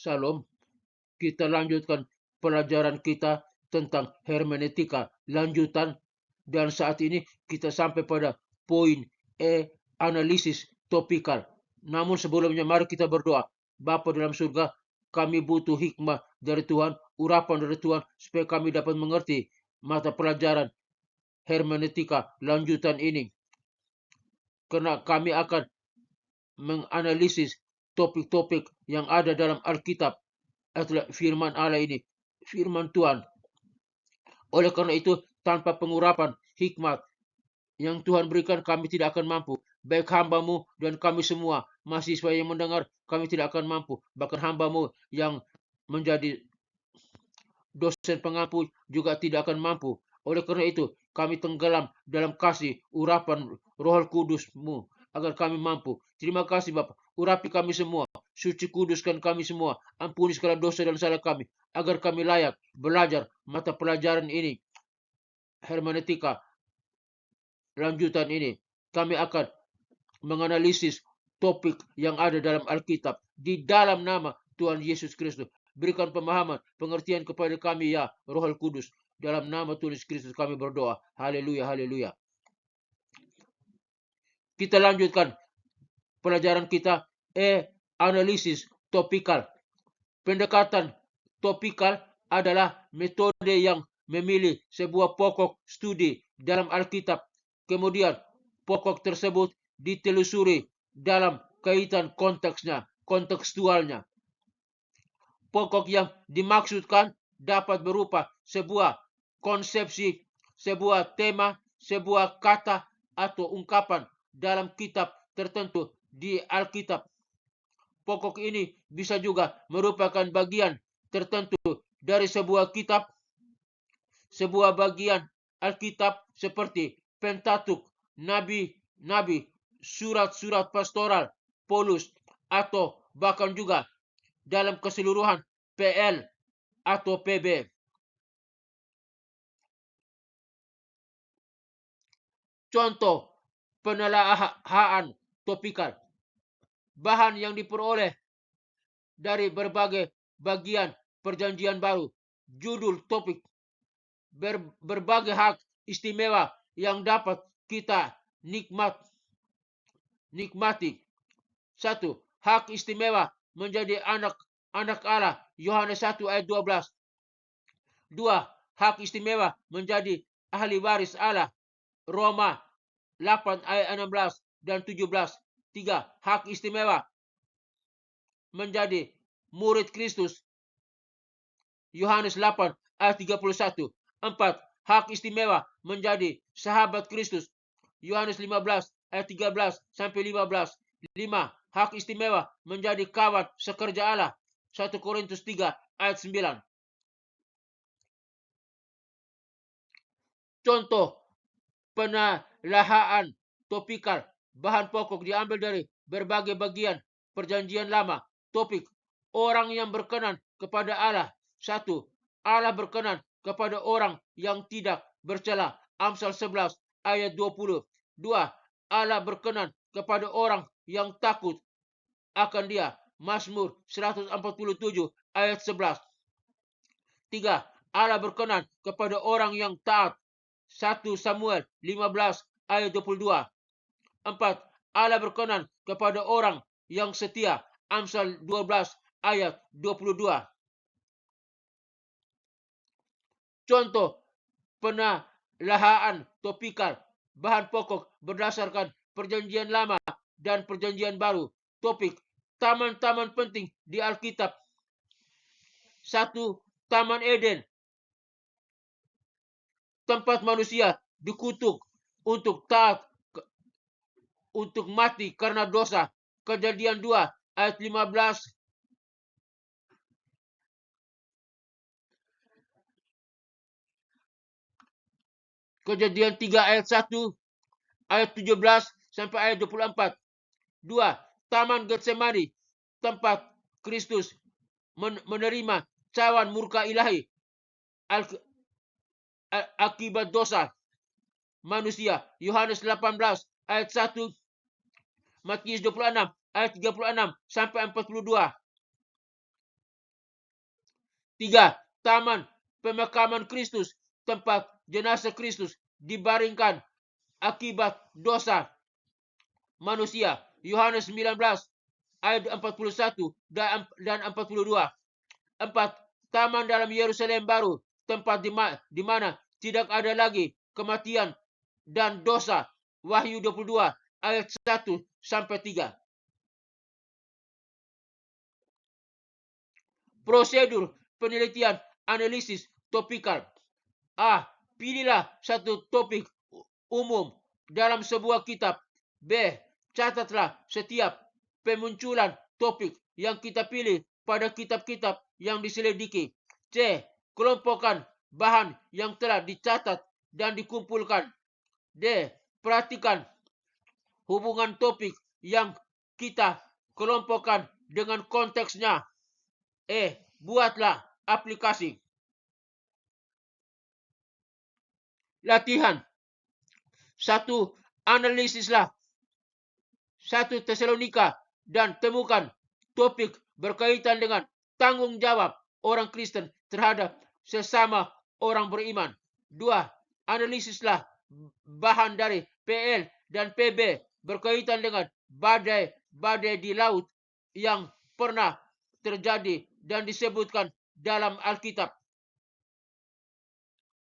Shalom. Kita lanjutkan pelajaran kita tentang hermeneutika lanjutan, dan saat ini kita sampai pada poin analisis topikal. Namun sebelumnya mari kita berdoa. Bapa dalam surga, kami butuh hikmah dari Tuhan, urapan dari Tuhan, supaya kami dapat mengerti mata pelajaran hermeneutika lanjutan ini. Karena kami akan menganalisis topik-topik yang ada dalam Alkitab, adalah firman Allah ini, firman Tuhan. Oleh karena itu, tanpa pengurapan hikmat yang Tuhan berikan, kami tidak akan mampu. Baik hamba-Mu dan kami semua, mahasiswa yang mendengar, kami tidak akan mampu. Bahkan hamba-Mu yang menjadi dosen pengampu juga tidak akan mampu. Oleh karena itu, kami tenggelam dalam kasih urapan Roh Kudus-Mu agar kami mampu. Terima kasih Bapak. Urapi kami semua. Suci kuduskan kami semua. Ampuni segala dosa dan salah kami, agar kami layak belajar mata pelajaran ini, hermeneutika lanjutan ini. Kami akan menganalisis topik yang ada dalam Alkitab di dalam nama Tuhan Yesus Kristus. Berikan pemahaman, pengertian kepada kami ya Roh Kudus. Dalam nama Tuhan Yesus Kristus kami berdoa. Haleluya, haleluya. Kita lanjutkan pelajaran kita, analisis topikal. Pendekatan topikal adalah metode yang memilih sebuah pokok studi dalam Alkitab. Kemudian pokok tersebut ditelusuri dalam kaitan konteksnya, kontekstualnya. Pokok yang dimaksudkan dapat berupa sebuah konsepsi, sebuah tema, sebuah kata atau ungkapan dalam kitab tertentu di Alkitab. Pokok ini bisa juga merupakan bagian tertentu dari sebuah kitab, sebuah bagian Alkitab seperti Pentatuk, nabi-nabi, surat-surat pastoral, Paulus, atau bahkan juga dalam keseluruhan PL atau PB. Contoh penelaahan topikal. Bahan yang diperoleh dari berbagai bagian perjanjian baru. Judul topik. Berbagai hak istimewa yang dapat kita nikmati. 1. Hak istimewa menjadi anak Allah. Yohanes 1 ayat 12. 2. Hak istimewa menjadi ahli waris Allah. Roma 8 ayat 16 dan 17. 3. Hak istimewa menjadi murid Kristus. Yohanes 8 ayat 31. 4. Hak istimewa menjadi sahabat Kristus. Yohanes 15 ayat 13 sampai 15. 5. Hak istimewa menjadi kawan sekerja Allah. 1 Korintus 3 ayat 9. Contoh penelaahan topikal. Bahan pokok diambil dari berbagai bagian perjanjian lama. Topik orang yang berkenan kepada Allah. 1. Allah berkenan kepada orang yang tidak bercela. Amsal 11 ayat 20. 2. Allah berkenan kepada orang yang takut akan Dia. Mazmur 147 ayat 11. 3. Allah berkenan kepada orang yang taat. 1 Samuel 15 ayat 22. 4. Allah berkenan kepada orang yang setia. Amsal 12 ayat 22. Contoh penelaahan topikal. Bahan pokok berdasarkan perjanjian lama dan perjanjian baru. Topik taman-taman penting di Alkitab. 1. Taman Eden. Tempat manusia dikutuk untuk taat, untuk mati karena dosa. Kejadian 2 ayat 15. Kejadian 3 ayat 1, ayat 17 sampai ayat 24. 2. Taman Getsemani, tempat Kristus menerima cawan murka ilahi akibat dosa manusia. Yohanes 18 ayat 1, Matius 26 ayat 36 sampai 42. 3. Taman pemakaman Kristus, tempat jenazah Kristus dibaringkan akibat dosa manusia. Yohanes 19 ayat 41 dan 42. 4. Taman dalam Yerusalem baru, tempat di mana tidak ada lagi kematian dan dosa. Wahyu 22 ayat 1 sampai 3. Prosedur penelitian analisis topikal. A. Pilihlah satu topik umum dalam sebuah kitab. B. Catatlah setiap pemunculan topik yang kita pilih pada kitab-kitab yang diselidiki. C. Kelompokkan bahan yang telah dicatat dan dikumpulkan. D. Perhatikan hubungan topik yang kita kelompokkan dengan konteksnya. E. Buatlah aplikasi. Latihan. 1. Analisislah 1 Tesalonika dan temukan topik berkaitan dengan tanggung jawab orang Kristen terhadap sesama orang beriman. 2. Analisislah bahan dari PL dan PB berkaitan dengan badai di laut yang pernah terjadi dan disebutkan dalam Alkitab.